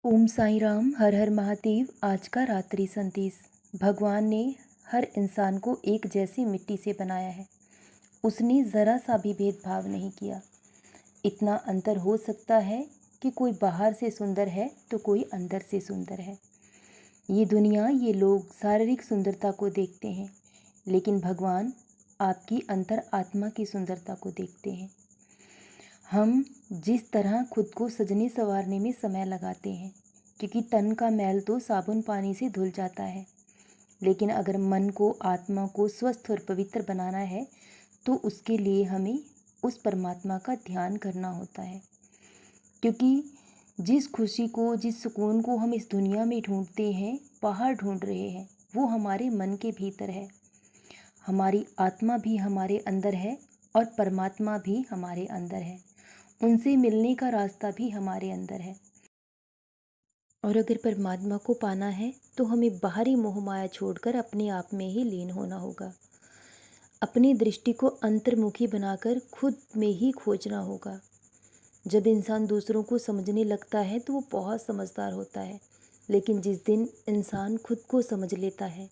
ओम साईं राम, हर हर महादेव। आज का रात्रि संदेश। भगवान ने हर इंसान को एक जैसी मिट्टी से बनाया है। उसने ज़रा सा भी भेदभाव नहीं किया। इतना अंतर हो सकता है कि कोई बाहर से सुंदर है तो कोई अंदर से सुंदर है। ये दुनिया, ये लोग शारीरिक सुंदरता को देखते हैं, लेकिन भगवान आपकी अंतर आत्मा की सुंदरता को देखते हैं। हम जिस तरह खुद को सजने संवारने में समय लगाते हैं, क्योंकि तन का मैल तो साबुन पानी से धुल जाता है, लेकिन अगर मन को, आत्मा को स्वस्थ और पवित्र बनाना है तो उसके लिए हमें उस परमात्मा का ध्यान करना होता है। क्योंकि जिस खुशी को, जिस सुकून को हम इस दुनिया में ढूंढते हैं, बाहर ढूंढ रहे हैं, वो हमारे मन के भीतर है। हमारी आत्मा भी हमारे अंदर है और परमात्मा भी हमारे अंदर है। उनसे मिलने का रास्ता भी हमारे अंदर है। और अगर परमात्मा को पाना है तो हमें बाहरी मोह माया छोड़कर अपने आप में ही लीन होना होगा। अपनी दृष्टि को अंतर्मुखी बनाकर खुद में ही खोजना होगा। जब इंसान दूसरों को समझने लगता है तो वो बहुत समझदार होता है, लेकिन जिस दिन इंसान खुद को समझ लेता है,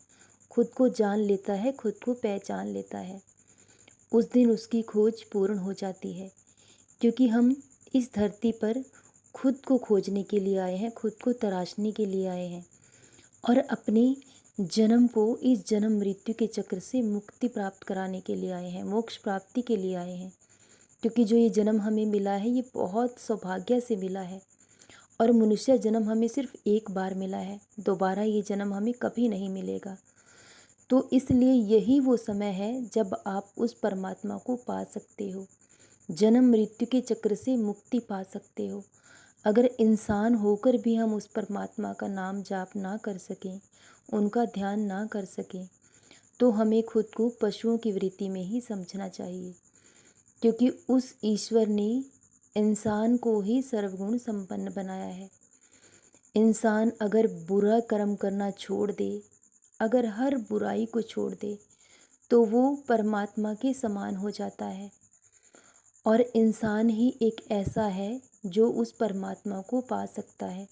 खुद को जान लेता है, खुद को पहचान लेता है, उस दिन उसकी खोज पूर्ण हो जाती है। क्योंकि हम इस धरती पर खुद को खोजने के लिए आए हैं, खुद को तराशने के लिए आए हैं और अपने जन्म को, इस जन्म मृत्यु के चक्र से मुक्ति प्राप्त कराने के लिए आए हैं, मोक्ष प्राप्ति के लिए आए हैं। क्योंकि जो ये जन्म हमें मिला है, ये बहुत सौभाग्य से मिला है और मनुष्य जन्म हमें सिर्फ एक बार मिला है। दोबारा ये जन्म हमें कभी नहीं मिलेगा। तो इसलिए यही वो समय है जब आप उस परमात्मा को पा सकते हो, जन्म मृत्यु के चक्र से मुक्ति पा सकते हो। अगर इंसान होकर भी हम उस परमात्मा का नाम जाप ना कर सकें, उनका ध्यान ना कर सकें, तो हमें खुद को पशुओं की वृत्ति में ही समझना चाहिए। क्योंकि उस ईश्वर ने इंसान को ही सर्वगुण संपन्न बनाया है। इंसान अगर बुरा कर्म करना छोड़ दे, अगर हर बुराई को छोड़ दे, तो वो परमात्मा के समान हो जाता है। और इंसान ही एक ऐसा है जो उस परमात्मा को पा सकता है।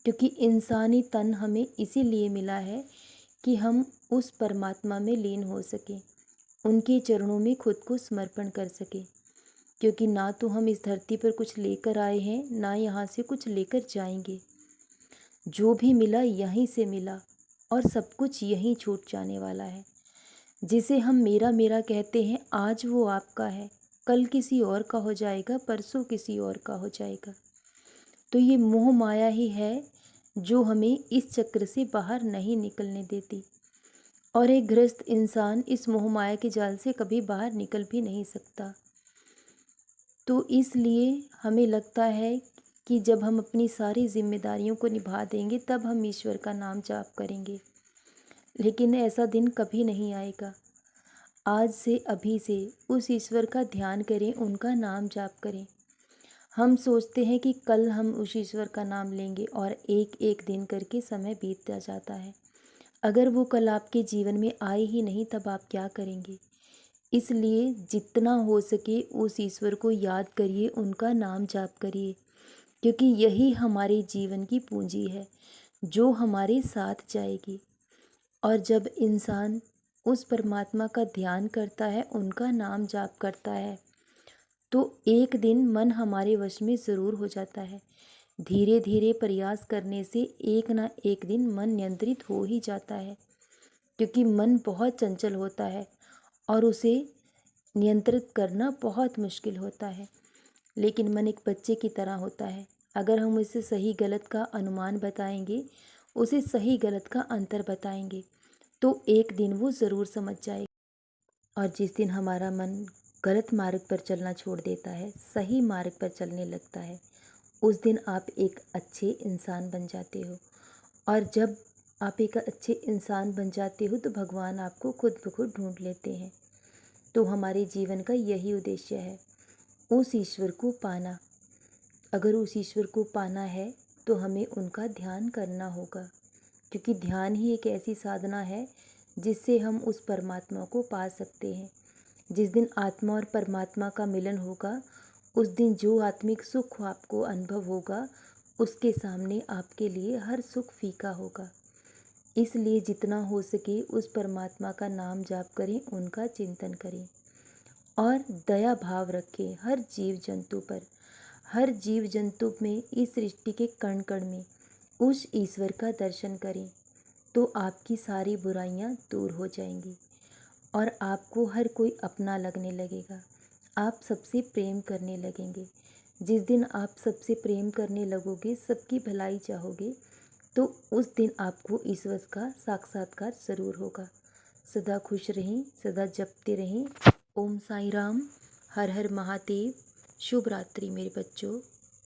क्योंकि इंसानी तन हमें इसीलिए मिला है कि हम उस परमात्मा में लीन हो सकें, उनके चरणों में खुद को समर्पण कर सकें। क्योंकि ना तो हम इस धरती पर कुछ लेकर आए हैं, ना यहाँ से कुछ लेकर जाएंगे। जो भी मिला यहीं से मिला और सब कुछ यहीं छूट जाने वाला है। जिसे हम मेरा मेरा कहते हैं, आज वो आपका है, कल किसी और का हो जाएगा, परसों किसी और का हो जाएगा। तो ये मोह माया ही है जो हमें इस चक्र से बाहर नहीं निकलने देती। और एक गृहस्थ इंसान इस मोह माया के जाल से कभी बाहर निकल भी नहीं सकता। तो इसलिए हमें लगता है कि जब हम अपनी सारी जिम्मेदारियों को निभा देंगे तब हम ईश्वर का नाम जाप करेंगे, लेकिन ऐसा दिन कभी नहीं आएगा। आज से, अभी से उस ईश्वर का ध्यान करें, उनका नाम जाप करें। हम सोचते हैं कि कल हम उस ईश्वर का नाम लेंगे और एक एक दिन करके समय बीतता जाता है। अगर वो कल आपके जीवन में आए ही नहीं तब आप क्या करेंगे? इसलिए जितना हो सके उस ईश्वर को याद करिए, उनका नाम जाप करिए, क्योंकि यही हमारे जीवन की पूंजी है जो हमारे साथ जाएगी। और जब इंसान उस परमात्मा का ध्यान करता है, उनका नाम जाप करता है, तो एक दिन मन हमारे वश में ज़रूर हो जाता है। धीरे धीरे प्रयास करने से एक ना एक दिन मन नियंत्रित हो ही जाता है। क्योंकि मन बहुत चंचल होता है और उसे नियंत्रित करना बहुत मुश्किल होता है। लेकिन मन एक बच्चे की तरह होता है। अगर हम उसे सही गलत का अनुमान बताएंगे, उसे सही गलत का अंतर बताएंगे, तो एक दिन वो ज़रूर समझ जाएगा। और जिस दिन हमारा मन गलत मार्ग पर चलना छोड़ देता है, सही मार्ग पर चलने लगता है, उस दिन आप एक अच्छे इंसान बन जाते हो। और जब आप एक अच्छे इंसान बन जाते हो तो भगवान आपको खुद ब खुद ढूंढ लेते हैं। तो हमारे जीवन का यही उद्देश्य है, उस ईश्वर को पाना। अगर उस ईश्वर को पाना है तो हमें उनका ध्यान करना होगा, क्योंकि ध्यान ही एक ऐसी साधना है जिससे हम उस परमात्मा को पा सकते हैं। जिस दिन आत्मा और परमात्मा का मिलन होगा, उस दिन जो आत्मिक सुख आपको अनुभव होगा, उसके सामने आपके लिए हर सुख फीका होगा। इसलिए जितना हो सके उस परमात्मा का नाम जाप करें, उनका चिंतन करें और दया भाव रखें हर जीव जंतु पर। हर जीव जंतु में, इस सृष्टि के कण कण में उस ईश्वर का दर्शन करें तो आपकी सारी बुराइयां दूर हो जाएंगी और आपको हर कोई अपना लगने लगेगा। आप सबसे प्रेम करने लगेंगे। जिस दिन आप सबसे प्रेम करने लगोगे, सबकी भलाई चाहोगे, तो उस दिन आपको ईश्वर का साक्षात्कार ज़रूर होगा। सदा खुश रहें, सदा जपते रहें। ओम साई राम। हर हर महादेव। शुभ रात्रि मेरे बच्चों।